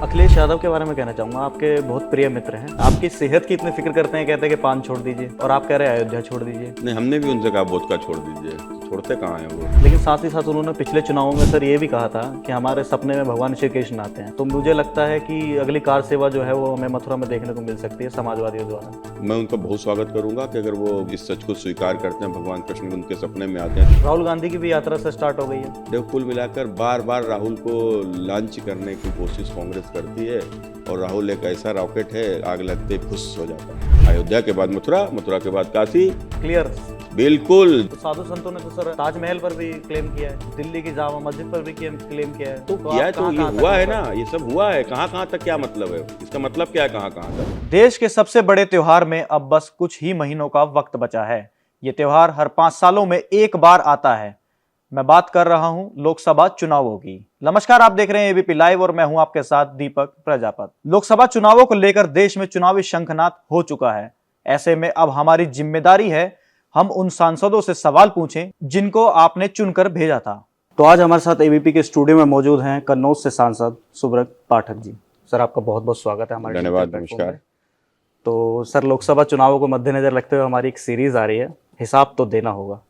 अखिलेश यादव के बारे में कहना चाहूंगा, आपके बहुत प्रिय मित्र हैं। आपकी सेहत की इतनी फिक्र करते हैं, कहते हैं कि पान छोड़ दीजिए, और आप कह रहे हैं अयोध्या छोड़ दीजिए। नहीं, हमने भी उनसे कहा वोदका छोड़ दीजिए, छोड़ते कहाँ हैं वो। लेकिन साथ ही साथ उन्होंने पिछले चुनावों में सर ये भी कहा था कि हमारे सपने में भगवान श्री कृष्ण आते हैं। तो मुझे लगता है कि अगली कार सेवा जो है वो हमें मथुरा में देखने को मिल सकती है समाजवादियों द्वारा। मैं उनका बहुत स्वागत करूंगा कि अगर वो इस सच को स्वीकार करते हैं, भगवान कृष्ण उनके सपने में आते हैं। राहुल गांधी की भी यात्रा से स्टार्ट हो गई है। देखो, कुल मिलाकर बार बार राहुल को लॉन्च करने की कोशिश कांग्रेस करती है, और राहुल एक ऐसा रॉकेट है, आग लगते फुस हो जाता है। अयोध्या के बाद मथुरा, मथुरा के बाद काशी। क्लियर। बिल्कुल। तो साधु संतों ने तो सर ताजमहल पर भी क्लेम किया है, दिल्ली की जामा मस्जिद पर भी क्लेम किया है। तो किया है, तो ये हुआ है ना, ये सब हुआ है। कहाँ कहाँ तक क्या मतलब है इसका? मतलब क्या है कहाँ कहाँ तक? देश के सबसे बड़े त्योहार में अब बस कुछ ही महीनों का वक्त बचा है। ये त्योहार हर 5 सालों में एक बार आता है। मैं बात कर रहा हूं लोकसभा चुनावों की। नमस्कार, आप देख रहे हैं एबीपी लाइव और मैं हूं आपके साथ दीपक प्रजापत। लोकसभा चुनावों को लेकर देश में चुनावी शंखनाद हो चुका है। ऐसे में अब हमारी जिम्मेदारी है हम उन सांसदों से सवाल पूछें जिनको आपने चुनकर भेजा था। तो आज हमारे साथ एबीपी के स्टूडियो में मौजूद हैं कन्नौज से सांसद सुब्रत पाठक जी। सर, आपका बहुत बहुत स्वागत है हमारे धन्यवाद, नमस्कार। तो सर, लोकसभा चुनावों को मद्देनजर रखते हुए हमारी एक सीरीज आ रही है, हिसाब तो देना होगा।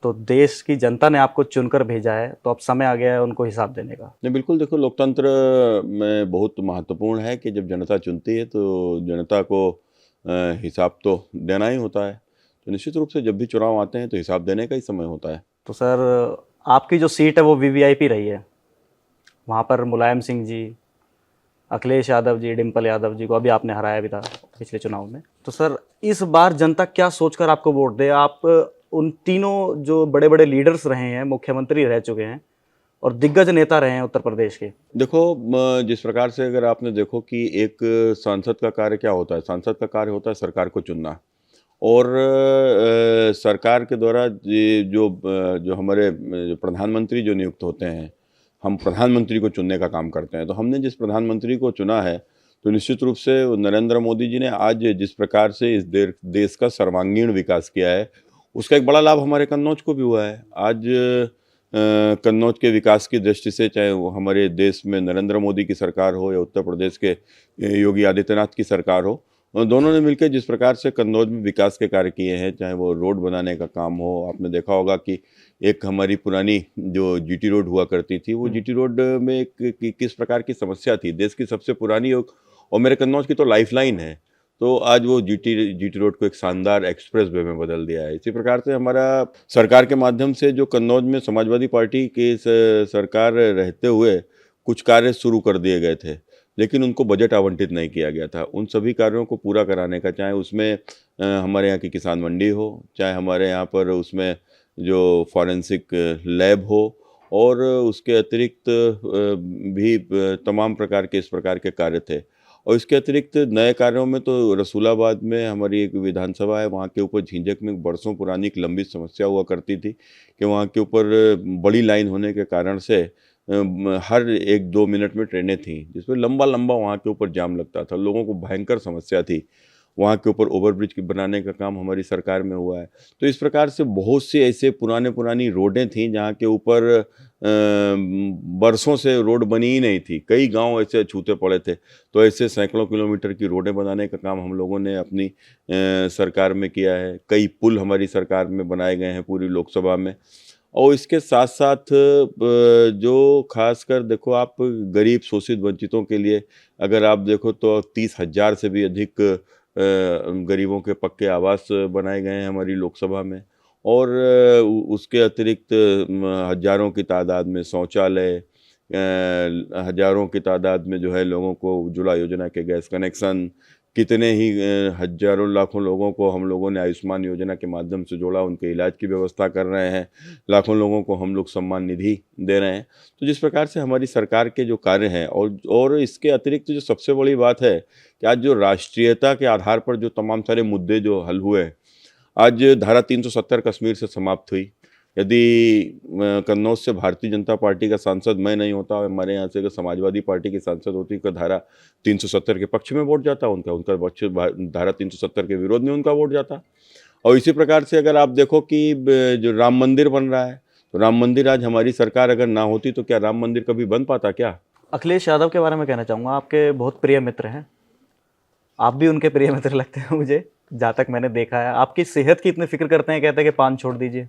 तो देश की जनता ने आपको चुनकर भेजा है, तो अब समय आ गया है उनको हिसाब देने का। नहीं, बिल्कुल। देखो, लोकतंत्र में बहुत महत्वपूर्ण है कि जब जनता चुनती है तो जनता को हिसाब तो देना ही होता है। तो निश्चित रूप से जब भी चुनाव आते हैं तो हिसाब देने का ही समय होता है। तो सर, आपकी जो सीट है वो वीवीआईपी रही है। वहाँ पर मुलायम सिंह जी, अखिलेश यादव जी, डिम्पल यादव जी को अभी आपने हराया भी था पिछले चुनाव में। तो सर, इस बार जनता क्या सोचकर आपको वोट दे? आप उन तीनों जो बड़े बड़े लीडर्स रहे हैं, मुख्यमंत्री रह चुके हैं और दिग्गज नेता रहे हैं उत्तर प्रदेश के। देखो, जिस प्रकार से अगर आपने देखो कि एक सांसद का कार्य क्या होता है, सांसद का कार्य होता है सरकार को चुनना, और सरकार के द्वारा जो हमारे जो प्रधानमंत्री जो नियुक्त होते हैं, हम प्रधानमंत्री को चुनने का काम करते हैं। तो हमने जिस प्रधानमंत्री को चुना है, तो निश्चित रूप से नरेंद्र मोदी जी ने आज जिस प्रकार से इस देश का सर्वांगीण विकास किया है, उसका एक बड़ा लाभ हमारे कन्नौज को भी हुआ है। आज कन्नौज के विकास की दृष्टि से, चाहे वो हमारे देश में नरेंद्र मोदी की सरकार हो या उत्तर प्रदेश के योगी आदित्यनाथ की सरकार हो, दोनों ने मिलकर जिस प्रकार से कन्नौज में विकास के कार्य किए हैं, चाहे वो रोड बनाने का काम हो। आपने देखा होगा कि एक हमारी पुरानी जो जीटी रोड हुआ करती थी, वो जीटी रोड में किस प्रकार की समस्या थी। देश की सबसे पुरानी और मेरे कन्नौज की तो लाइफलाइन है। तो आज वो जीटी रोड को एक शानदार एक्सप्रेस वे में बदल दिया है। इसी प्रकार से हमारा सरकार के माध्यम से जो कन्नौज में समाजवादी पार्टी की सरकार रहते हुए कुछ कार्य शुरू कर दिए गए थे, लेकिन उनको बजट आवंटित नहीं किया गया था। उन सभी कार्यों को पूरा कराने का, चाहे उसमें हमारे यहाँ की किसान मंडी हो, चाहे हमारे यहाँ पर उसमें जो फॉरेंसिक लैब हो, और उसके अतिरिक्त भी तमाम प्रकार के इस प्रकार के कार्य थे। और इसके अतिरिक्त नए कार्यों में तो रसूलाबाद में हमारी एक विधानसभा है, वहाँ के ऊपर झींझक में बरसों पुरानी एक लंबी समस्या हुआ करती थी कि वहाँ के ऊपर बड़ी लाइन होने के कारण से हर 1-2 मिनट में ट्रेनें थीं, जिसमें लंबा लंबा वहाँ के ऊपर जाम लगता था। लोगों को भयंकर समस्या थी। वहाँ के ऊपर ओवरब्रिज बनाने का काम हमारी सरकार में हुआ है। तो इस प्रकार से बहुत से ऐसे पुरानी रोडें थीं जहाँ के ऊपर बरसों से रोड बनी ही नहीं थी। कई गांव ऐसे छूते पड़े थे। तो ऐसे सैकड़ों किलोमीटर की रोडें बनाने का काम हम लोगों ने अपनी सरकार में किया है। कई पुल हमारी सरकार में बनाए गए हैं पूरी लोकसभा में। और इसके साथ साथ जो खासकर देखो, आप गरीब शोषित वंचितों के लिए अगर आप देखो तो 30,000 से भी अधिक गरीबों के पक्के आवास बनाए गए हैं हमारी लोकसभा में। और उसके अतिरिक्त हजारों की तादाद में शौचालय, हजारों की तादाद में जो है लोगों को उज्ज्वला योजना के गैस कनेक्शन, कितने ही हजारों लाखों लोगों को हम लोगों ने आयुष्मान योजना के माध्यम से जोड़ा, उनके इलाज की व्यवस्था कर रहे हैं। लाखों लोगों को हम लोग सम्मान निधि दे रहे हैं। तो जिस प्रकार से हमारी सरकार के जो कार्य हैं, और इसके अतिरिक्त जो सबसे बड़ी बात है कि आज जो राष्ट्रीयता के आधार पर जो तमाम सारे मुद्दे जो हल हुए, आज धारा 370 कश्मीर से समाप्त हुई। यदि कन्नौज से भारतीय जनता पार्टी का सांसद मैं नहीं होता, हमारे यहाँ से अगर समाजवादी पार्टी की सांसद होती तो धारा 370 के पक्ष में वोट जाता, उनका पक्ष धारा 370 के विरोध में उनका वोट जाता। और इसी प्रकार से अगर आप देखो कि जो राम मंदिर बन रहा है, तो राम मंदिर आज हमारी सरकार अगर ना होती तो क्या राम मंदिर कभी बन पाता क्या? अखिलेश यादव के बारे में कहना चाहूँगा, आपके बहुत प्रिय मित्र हैं, आप भी उनके प्रिय मित्र लगते हैं मुझे, जहाँ तक मैंने देखा है। आपकी सेहत की इतनी फिक्र करते हैं, कहते हैं कि पान छोड़ दीजिए,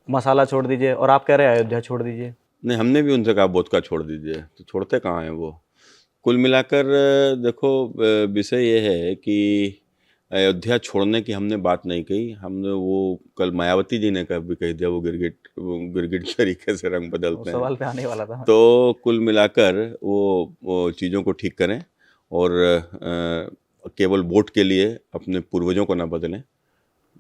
मसाला छोड़ दीजिए, और आप कह रहे हैं अयोध्या छोड़ दीजिए। नहीं, हमने भी उनसे कहा वोदका छोड़ दीजिए, तो छोड़ते कहाँ हैं वो। कुल मिलाकर देखो, विषय ये है कि अयोध्या छोड़ने की हमने बात नहीं कही। हमने वो कल मायावती जी ने भी कह दिया, वो गिरगिट तरीके से रंग वो बदलते हैं। सवाल पे आने वाला था। तो कुल मिलाकर वो चीज़ों को ठीक करें और केवल वोट के लिए अपने पूर्वजों को ना बदलें,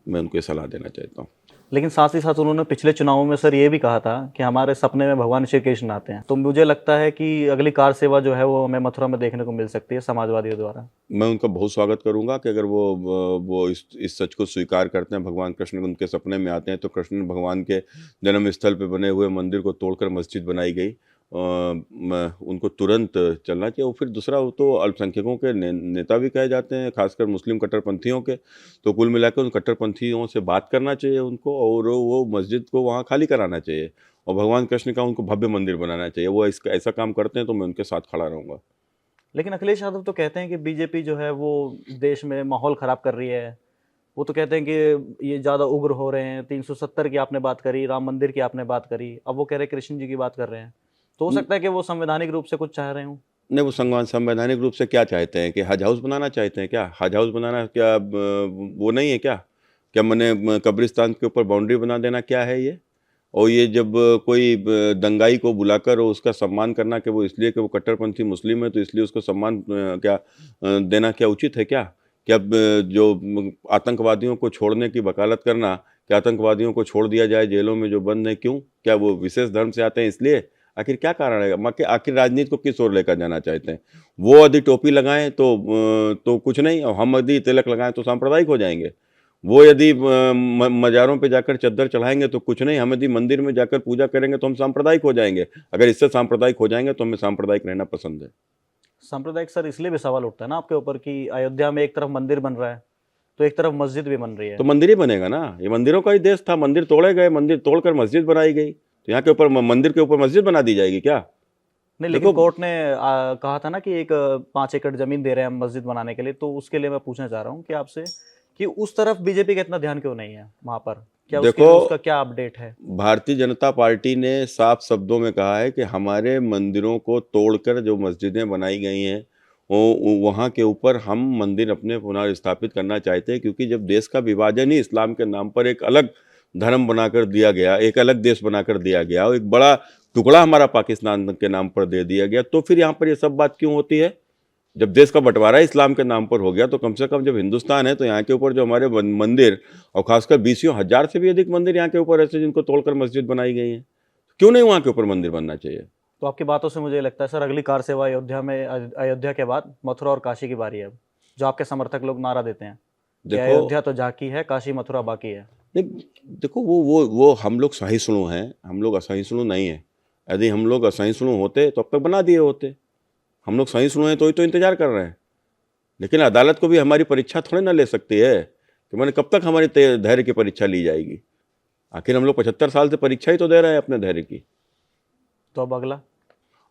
मैं उनको ये सलाह देना चाहता हूँ। लेकिन साथ ही साथ उन्होंने पिछले चुनावों में सर ये भी कहा था कि हमारे सपने में भगवान श्री कृष्ण आते हैं। तो मुझे लगता है कि अगली कार सेवा जो है वो हमें मथुरा में देखने को मिल सकती है समाजवादियों द्वारा। मैं उनका बहुत स्वागत करूंगा कि अगर वो इस सच को स्वीकार करते हैं, भगवान कृष्ण उनके सपने में आते हैं, तो कृष्ण भगवान के जन्म स्थल पे बने हुए मंदिर को तोड़कर मस्जिद बनाई गई, उनको तुरंत चलना चाहिए। और फिर दूसरा, वो तो अल्पसंख्यकों के नेता भी कहे जाते हैं, खासकर मुस्लिम कट्टरपंथियों के। तो कुल मिलाकर उन कट्टरपंथियों से बात करना चाहिए उनको, और वो मस्जिद को वहाँ खाली कराना चाहिए, और भगवान कृष्ण का उनको भव्य मंदिर बनाना चाहिए। वो इसका ऐसा काम करते हैं तो मैं उनके साथ खड़ा रहूँगा। लेकिन अखिलेश यादव तो कहते हैं कि बीजेपी जो है वो देश में माहौल ख़राब कर रही है। वो तो कहते हैं कि ये ज़्यादा उग्र हो रहे हैं। 370 की आपने बात करी, राम मंदिर की आपने बात करी, अब वो कह रहे हैं कृष्ण जी की बात कर रहे हैं। तो हो सकता है कि वो संवैधानिक रूप से कुछ चाह रहे हों। नहीं, वो संवैधानिक रूप से क्या चाहते हैं कि हज हाउस बनाना चाहते हैं क्या? हज हाउस बनाना क्या वो नहीं है क्या? क्या मैंने कब्रिस्तान के ऊपर बाउंड्री बना देना क्या है ये? और ये जब कोई दंगाई को बुलाकर और उसका सम्मान करना कि वो इसलिए कि वो कट्टरपंथी मुस्लिम है तो इसलिए उसको सम्मान देना क्या उचित है क्या? क्या जो आतंकवादियों को छोड़ने की वकालत करना कि आतंकवादियों को छोड़ दिया जाए जेलों में जो बंद हैं, क्यों? क्या वो विशेष धर्म से आते हैं इसलिए? आखिर क्या कारण है? आखिर राजनीति को किस ओर लेकर जाना चाहते हैं? वो यदि टोपी लगाएं तो कुछ नहीं, और हम यदि तिलक लगाएं तो सांप्रदायिक हो जाएंगे। वो यदि मज़ारों पे जाकर चद्दर चढ़ाएंगे तो कुछ नहीं, हम यदि मंदिर में जाकर पूजा करेंगे तो हम सांप्रदायिक हो जाएंगे। अगर इससे सांप्रदायिक हो जाएंगे तो हमें सांप्रदायिक रहना पसंद है। सांप्रदायिक सर इसलिए भी सवाल उठता है ना आपके ऊपर कि अयोध्या में एक तरफ मंदिर बन रहा है, तो एक तरफ मस्जिद भी बन रही है। तो मंदिर ही बनेगा ना, ये मंदिरों का ही देश था। मंदिर तोड़े गए, मंदिर तोड़कर मस्जिद बनाई गई, तो यहाँ के ऊपर मंदिर के ऊपर मस्जिद बना दी जाएगी क्या? नहीं, लेकिन देखो, कोर्ट ने कहा था ना कि एक 5 एकड़ जमीन दे रहे हैं हम मस्जिद बनाने के लिए। तो उसके लिए मैं पूछना चाह रहा हूँ कि आपसे कि उस तरफ बीजेपी का इतना ध्यान क्यों नहीं है वहां पर? क्या उसके देखो, उसका क्या अपडेट है? भारतीय जनता पार्टी ने साफ शब्दों में कहा है कि हमारे मंदिरों को तोड़कर जो मस्जिदें बनाई गई हैं, वो वहाँ के ऊपर हम मंदिर अपने पुनर्स्थापित करना चाहते हैं, क्योंकि जब देश का विभाजन ही इस्लाम के नाम पर एक अलग धर्म बनाकर दिया गया, एक अलग देश बनाकर दिया गया, और एक बड़ा टुकड़ा हमारा पाकिस्तान के नाम पर दे दिया गया, तो फिर यहाँ पर ये सब बात क्यों होती है? जब देश का बंटवारा इस्लाम के नाम पर हो गया, तो कम से कम जब हिंदुस्तान है तो यहाँ के ऊपर जो हमारे मंदिर, और खासकर बीसियों हजार से भी अधिक मंदिर यहाँ के ऊपर ऐसे जिनको तोड़कर मस्जिद बनाई गई है, क्यों नहीं वहाँ के ऊपर मंदिर बनना चाहिए? तो आपकी बातों से मुझे लगता है सर अगली कार सेवा अयोध्या में, अयोध्या के बाद मथुरा और काशी की बारी है अब। जो आपके समर्थक लोग नारा देते हैं कि देखो, अयोध्या तो झांकी है, काशी मथुरा बाकी है। नहीं, देखो, वो हम लोग सहिष्णु हैं, हम लोग असहिष्णु नहीं हैं। यदि हम लोग असहिष्णु होते तो अब तक बना दिए होते। हम लोग सहिष्णु हैं तो ही तो इंतजार कर रहे हैं। लेकिन अदालत को भी हमारी परीक्षा थोड़ी ना ले सकती है कि मैंने कब तक हमारी धैर्य की परीक्षा ली जाएगी। आखिर हम लोग 75 साल से परीक्षा ही तो दे रहे हैं अपने धैर्य की। तो अब अगला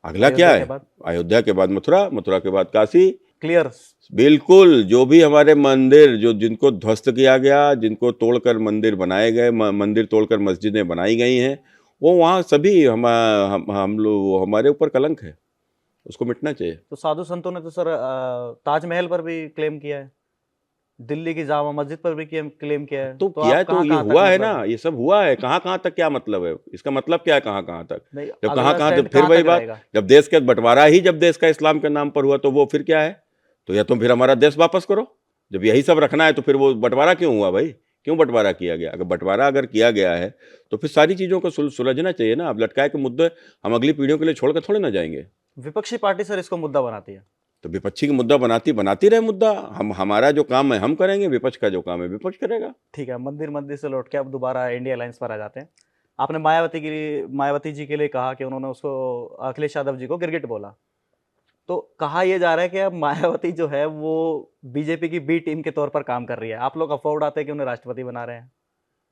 अगला क्या अयोध्या के है? बाद अयोध्या के बाद मथुरा, मथुरा के बाद काशी। क्लियर। बिल्कुल, जो भी हमारे मंदिर जो जिनको ध्वस्त किया गया, जिनको तोड़कर मंदिर बनाए गए, मंदिर तोड़कर मस्जिदें बनाई गई हैं, वो वहाँ सभी हम लोग, हमारे ऊपर कलंक है, उसको मिटना चाहिए। तो साधु संतों ने तो सर ताजमहल पर भी क्लेम किया है, दिल्ली की जामा मस्जिद पर भी क्लेम किया है। तो तो किया आप है, तो कहाँ ये कहाँ तक हुआ है ना, मतलब? ये सब हुआ है। कहाँ कहाँ तक क्या मतलब है इसका? मतलब क्या है कहाँ कहाँ तक? नहीं, जब कहाँ अगला कहाँ, स्टैंड फिर कहाँ वही तक बात, रहेगा? जब देश का बंटवारा ही जब देश का इस्लाम के नाम पर हुआ, तो वो फिर क्या है? तो या तो फिर हमारा देश वापस करो। जब यही सब रखना है तो फिर वो बंटवारा क्यों हुआ भाई? क्यों बंटवारा किया गया? अगर बंटवारा अगर किया गया है तो फिर सारी चीज़ों को सुलझना चाहिए ना। अब लटकाए के मुद्दे हम अगली पीढ़ियों के लिए छोड़ कर थोड़े ना जाएंगे। विपक्षी पार्टी सर इसको मुद्दा बनाती है। तो विपक्षी का मुद्दा बनाती रहे मुद्दा। हमारा जो काम है हम करेंगे, विपक्ष का जो काम है विपक्ष करेगा। ठीक है, मंदिर मंदिर से लौट के अब दोबारा इंडिया अलायंस पर आ जाते हैं। आपने मायावती जी के लिए कहा कि उन्होंने उसको, अखिलेश यादव जी को गिरगिट बोला। तो कहा यह जा रहा है कि अब मायावती जो है वो बीजेपी की बी टीम के तौर पर काम कर रही है। आप लोग अफवाह उड़ाते हैं कि उन्हें राष्ट्रपति बना रहे हैं।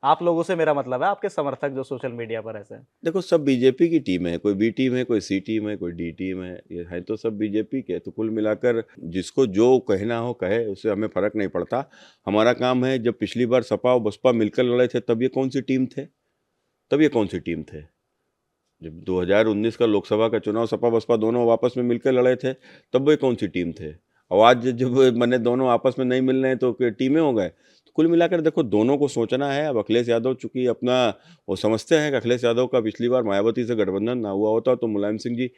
आप लोगों से मेरा मतलब है, आपके समर्थक जो सोशल मीडिया पर ऐसे हैं। देखो सब बीजेपी की टीम है, कोई बी टीम है, कोई सी टीम है, कोई डी टीम है, ये है तो सब बीजेपी के। तो कुल मिलाकर जिसको जो कहना हो कहे, उससे हमें फर्क नहीं पड़ता। हमारा काम है, जब पिछली बार सपा और बसपा मिलकर लड़े थे तब ये कौन सी टीम थे? तब ये कौन सी टीम थे? जब 2019 का लोकसभा का चुनाव सपा बसपा दोनों आपस में मिलकर लड़े थे तब वो कौन सी टीम थे? और आज जब मैंने दोनों आपस में नहीं मिल रहे हैं तो टीमें हो गए। तो कुल मिलाकर देखो दोनों को सोचना है। अब अखिलेश यादव चूंकि अपना वो समझते हैं कि अखिलेश यादव का पिछली बार मायावती से गठबंधन ना हुआ होता तो मुलायम सिंह जी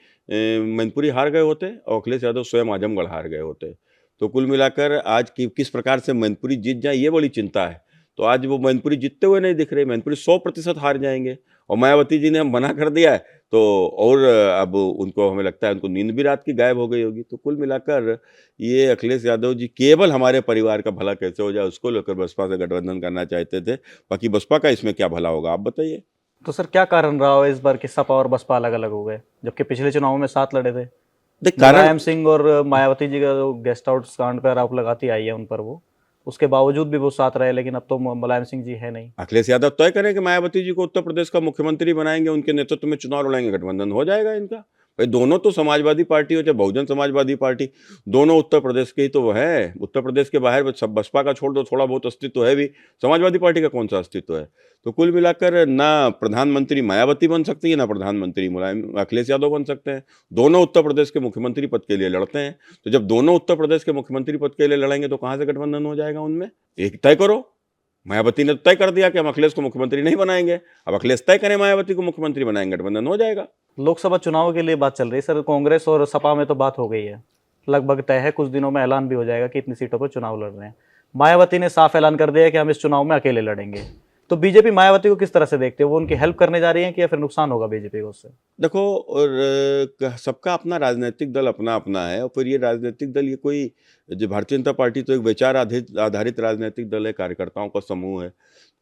मैनपुरी हार गए होते और अखिलेश यादव स्वयं आजमगढ़ हार गए होते। तो कुल मिलाकर आज की किस प्रकार से मैनपुरी जीत जाए ये बड़ी चिंता है। तो आज वो मैनपुरी जीतते हुए नहीं दिख रहे, मैनपुरी 100% हार जाएंगे। और मायावती जी ने हम मना कर दिया है तो और अब उनको हमें लगता है उनको नींद भी रात की गायब हो गई होगी। तो कुल मिलाकर ये अखिलेश यादव जी केवल हमारे परिवार का भला कैसे हो जाए उसको लेकर बसपा से गठबंधन करना चाहते थे। बाकी बसपा का इसमें क्या भला होगा आप बताइए। तो सर क्या कारण रहा हो इस बार कि सपा और बसपा अलग अलग हो गए, जबकि पिछले चुनावों में साथ लड़े थे? देख कारण मुलायम सिंह और मायावती जी का जो गेस्ट हाउस कांड पर आरोप लगाती आई है उन पर, वो उसके बावजूद भी वो साथ रहे, लेकिन अब तो मुलायम सिंह जी है नहीं। अखिलेश यादव तय करें कि मायावती जी को उत्तर प्रदेश का मुख्यमंत्री बनाएंगे, उनके नेतृत्व में चुनाव लड़ेंगे, गठबंधन हो जाएगा इनका। भाई दोनों तो समाजवादी पार्टी हो चाहे बहुजन समाजवादी पार्टी, दोनों उत्तर प्रदेश के ही तो वो है। उत्तर प्रदेश के बाहर सब बसपा का छोड़ दो, थोड़ा बहुत अस्तित्व है भी, समाजवादी पार्टी का कौन सा अस्तित्व है? तो कुल मिलाकर ना प्रधानमंत्री मायावती बन सकती है ना प्रधानमंत्री मुलायम अखिलेश यादव बन सकते हैं। दोनों उत्तर प्रदेश के मुख्यमंत्री पद के लिए लड़ते हैं। तो जब दोनों उत्तर प्रदेश के मुख्यमंत्री पद के लिए लड़ेंगे तो कहाँ से गठबंधन हो जाएगा उनमें? एक तय करो। मायावती ने तय कर दिया कि हम अखिलेश को मुख्यमंत्री नहीं बनाएंगे, अब अखिलेश तय करें मायावती को मुख्यमंत्री बनाएंगे, गठबंधन हो जाएगा। लोकसभा चुनाव के लिए बात चल रही है सर, कांग्रेस और सपा में तो बात हो गई है, लगभग तय है, कुछ दिनों में ऐलान भी हो जाएगा कि इतनी सीटों पर चुनाव लड़ रहे हैं। मायावती ने साफ ऐलान कर दिया है कि हम इस चुनाव में अकेले लड़ेंगे। तो बीजेपी मायावती को किस तरह से देखते हो? वो उनकी हेल्प करने जा रही है कि या फिर नुकसान होगा बीजेपी को उससे? देखो और सबका अपना राजनीतिक दल अपना अपना है और फिर ये राजनीतिक दल ये कोई जो भारतीय जनता पार्टी तो एक विचार आधारित राजनीतिक दल है, कार्यकर्ताओं का समूह है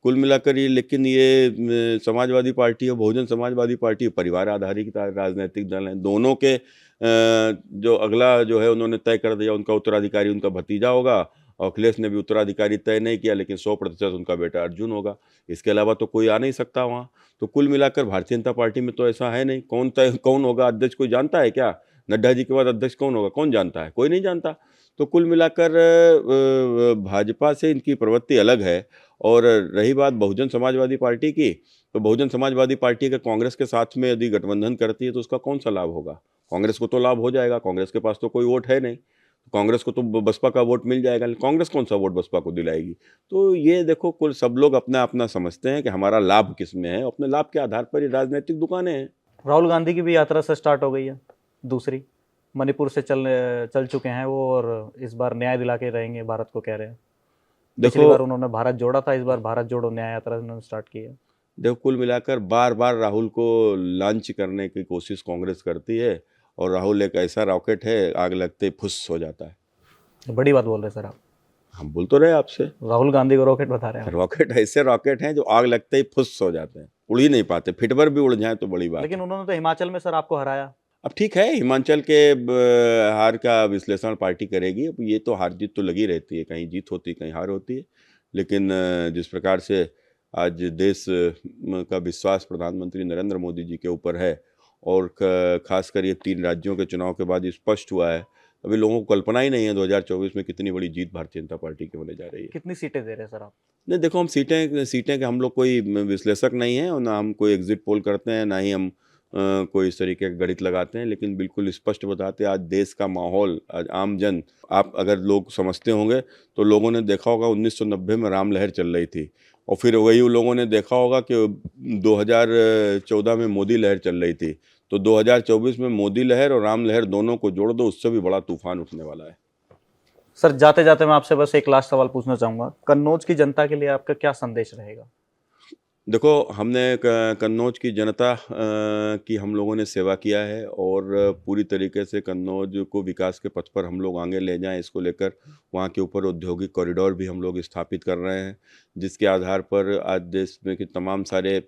कुल मिलाकर ये। लेकिन ये समाजवादी पार्टी और बहुजन समाजवादी पार्टी परिवार आधारित राजनीतिक दल हैं। दोनों के जो अगला जो है उन्होंने तय कर दिया, उनका उत्तराधिकारी उनका भतीजा होगा और अखिलेश ने भी उत्तराधिकारी तय नहीं किया, लेकिन 100% उनका बेटा अर्जुन होगा। इसके अलावा तो कोई आ नहीं सकता वहाँ। तो कुल मिलाकर भारतीय जनता पार्टी में तो ऐसा है नहीं। कौन होगा अध्यक्ष कोई जानता है क्या? नड्डा जी के बाद अध्यक्ष कौन होगा कौन जानता है? कोई नहीं जानता। तो कुल मिलाकर भाजपा से इनकी प्रवृत्ति अलग है। और रही बात बहुजन समाजवादी पार्टी की, तो बहुजन समाजवादी पार्टी अगर कांग्रेस के साथ में यदि गठबंधन करती है तो उसका कौन सा लाभ होगा? कांग्रेस को तो लाभ हो जाएगा, कांग्रेस के पास तो कोई वोट है नहीं। कांग्रेस को तो बसपा का वोट मिल जाएगा, लेकिन कांग्रेस कौन सा वोट बसपा को दिलाएगी? तो ये देखो कुल सब लोग अपना अपना समझते हैं कि हमारा लाभ किस में है, अपने लाभ के आधार पर ये राजनीतिक दुकानें हैं। राहुल गांधी की भी यात्रा से स्टार्ट हो गई है, दूसरी मणिपुर से चल चुके हैं वो, और इस बार न्याय दिला के रहेंगे भारत को कह रहे हैं। पिछली बार उन्होंने भारत जोड़ा था, इस बार भारत जोड़ो न्याय यात्रा उन्होंने स्टार्ट की है। देखो कुल मिलाकर बार बार राहुल को लॉन्च करने की कोशिश कांग्रेस करती है और राहुल एक ऐसा रॉकेट है, आग लगते ही फुस हो जाता है। बड़ी बात बोल रहे हैं सर आप। हम बोल तो रहे आपसे, राहुल गांधी को रॉकेट बता रहे हैं आप। रॉकेट ऐसे रॉकेट हैं जो आग लगते ही फुस हो जाते हैं, उड़ ही नहीं पाते, फिटवर भी उड़ जाए तो बड़ी बात। लेकिन उन्होंने तो हिमाचल में सर आपको हराया। अब ठीक है, हिमाचल के हार का विश्लेषण पार्टी करेगी। अब ये तो हार जीत तो लगी रहती है, कहीं जीत होती कहीं हार होती है। लेकिन जिस प्रकार से आज देश का विश्वास प्रधानमंत्री नरेंद्र मोदी जी के ऊपर है और खासकर ये 3 राज्यों के चुनाव के बाद स्पष्ट हुआ है, अभी लोगों को कल्पना ही नहीं है 2024 में कितनी बड़ी जीत भारतीय जनता पार्टी की होने जा रही है। कितनी सीटें दे रहे हैं सर आप? नहीं देखो, हम सीटें के हम लोग कोई विश्लेषक नहीं हैं और ना हम कोई एग्जिट पोल करते हैं, ना ही हम कोई इस तरीके का गणित लगाते हैं। लेकिन बिल्कुल स्पष्ट बताते हैं आज देश का माहौल, आज आम जन, आप अगर लोग समझते होंगे तो लोगों ने देखा होगा 1990 में राम लहर चल रही थी और फिर वही लोगों ने देखा होगा कि 2014 में मोदी लहर चल रही थी। तो 2024 में मोदी लहर और राम लहर दोनों को जोड़ दो, उससे भी बड़ा तूफान उठने वाला है। सर जाते जाते मैं आपसे बस एक लास्ट सवाल पूछना चाहूँगा, कन्नौज की जनता के लिए आपका क्या संदेश रहेगा? देखो, हमने कन्नौज की जनता की हम लोगों ने सेवा किया है और पूरी तरीके से कन्नौज को विकास के पथ पर हम लोग आगे ले जाएं, इसको लेकर वहाँ के ऊपर औद्योगिक कॉरिडोर भी हम लोग स्थापित कर रहे हैं, जिसके आधार पर आज देश में कि तमाम सारे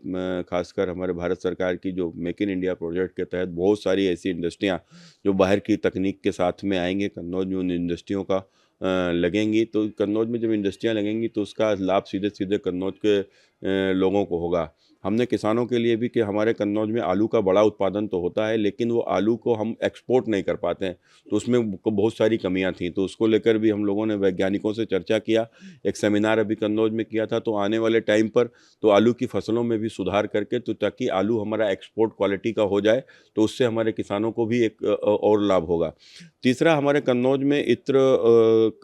खासकर हमारे भारत सरकार की जो मेक इन इंडिया प्रोजेक्ट के तहत बहुत सारी ऐसी इंडस्ट्रियाँ जो बाहर की तकनीक के साथ में आएंगे, कन्नौज में उन इंडस्ट्रियों का लगेंगी, तो कन्नौज में जब इंडस्ट्रियाँ लगेंगी तो उसका लाभ सीधे सीधे कन्नौज के लोगों को होगा। हमने किसानों के लिए भी कि हमारे कन्नौज में आलू का बड़ा उत्पादन तो होता है, लेकिन वो आलू को हम एक्सपोर्ट नहीं कर पाते हैं, तो उसमें बहुत सारी कमियां थी। तो उसको लेकर भी हम लोगों ने वैज्ञानिकों से चर्चा किया, एक सेमिनार अभी कन्नौज में किया था। तो आने वाले टाइम पर तो आलू की फसलों में भी सुधार करके, तो ताकि आलू हमारा एक्सपोर्ट क्वालिटी का हो जाए, तो उससे हमारे किसानों को भी एक और लाभ होगा। तीसरा, हमारे कन्नौज में इत्र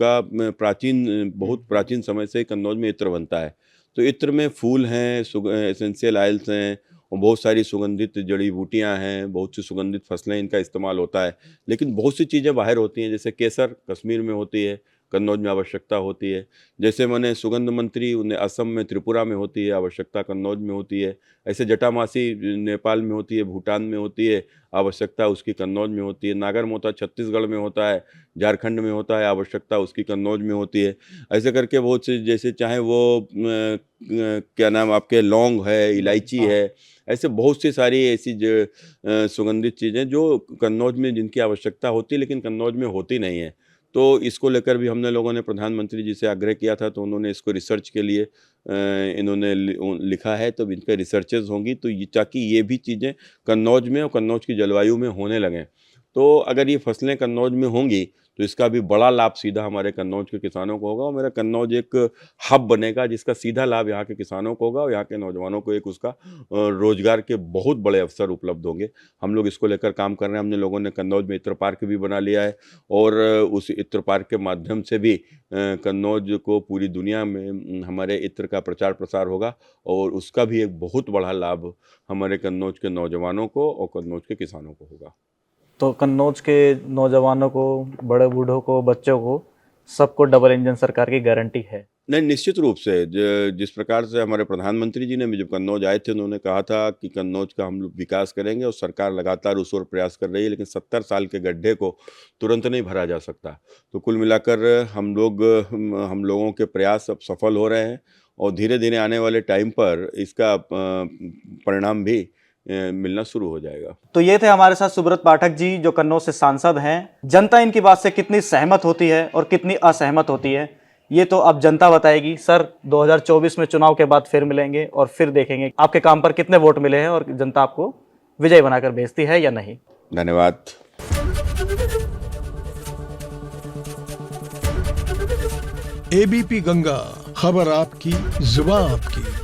का बहुत प्राचीन समय से कन्नौज में इत्र बनता है। तो इत्र में फूल हैं, एसेंशियल ऑयल्स हैं, और बहुत सारी सुगंधित जड़ी बूटियां हैं, बहुत सी सुगंधित फसलें इनका इस्तेमाल होता है। लेकिन बहुत सी चीज़ें बाहर होती हैं, जैसे केसर कश्मीर में होती है, कन्नौज में आवश्यकता होती है। जैसे मैंने सुगंध मंत्री उन्हें असम में, त्रिपुरा में होती है, आवश्यकता कन्नौज में होती है। ऐसे जटामासी नेपाल में होती है, भूटान में होती है, आवश्यकता उसकी कन्नौज में होती है। नागरमोथा छत्तीसगढ़ में होता है, झारखंड में होता है, आवश्यकता उसकी कन्नौज में होती है। ऐसे करके बहुत से, जैसे चाहे वो क्या नाम आपके लौंग है, इलायची है, ऐसे बहुत सी सारी ऐसी सुगंधित चीज़ें जो कन्नौज में जिनकी आवश्यकता होती है, लेकिन कन्नौज में होती नहीं है। तो इसको लेकर भी हमने लोगों ने प्रधानमंत्री जी से आग्रह किया था, तो उन्होंने इसको रिसर्च के लिए इन्होंने लिखा है। तो इनका रिसर्चेज होंगी, तो ये ताकि ये भी चीज़ें कन्नौज में और कन्नौज की जलवायु में होने लगें। तो अगर ये फसलें कन्नौज में होंगी तो इसका भी बड़ा लाभ सीधा हमारे कन्नौज के किसानों को होगा, और मेरा कन्नौज एक हब बनेगा जिसका सीधा लाभ यहाँ के किसानों को होगा, और यहाँ के नौजवानों को एक उसका रोजगार के बहुत बड़े अवसर उपलब्ध होंगे। हम लोग इसको लेकर काम कर रहे हैं। हमने लोगों ने कन्नौज में इत्र पार्क भी बना लिया है, और उस इत्र पार्क के माध्यम से भी कन्नौज को पूरी दुनिया में हमारे इत्र का प्रचार प्रसार होगा, और उसका भी एक बहुत बड़ा लाभ हमारे कन्नौज के नौजवानों को और कन्नौज के किसानों को होगा। तो कन्नौज के नौजवानों को, बड़े बूढ़ों को, बच्चों को, सबको डबल इंजन सरकार की गारंटी है। नहीं, निश्चित रूप से जिस प्रकार से हमारे प्रधानमंत्री जी ने जब कन्नौज आए थे, उन्होंने कहा था कि कन्नौज का हम लोग विकास करेंगे, और सरकार लगातार उस ओर प्रयास कर रही है। लेकिन 70 साल के गड्ढे को तुरंत नहीं भरा जा सकता। तो कुल मिलाकर हम लोगों के प्रयास अब सफल हो रहे हैं, और धीरे धीरे आने वाले टाइम पर इसका परिणाम भी मिलना शुरू हो जाएगा। तो ये थे हमारे साथ सुब्रत पाठक जी, जो कन्नौज से सांसद हैं। जनता इनकी बात से कितनी सहमत होती है और कितनी असहमत होती है, ये तो अब जनता बताएगी। सर, 2024 में चुनाव के बाद फिर मिलेंगे और फिर देखेंगे आपके काम पर कितने वोट मिले हैं और जनता आपको विजय बनाकर भेजती है या नहीं। धन्यवाद। एबीपी गंगा, खबर आपकी, जुबान आपकी।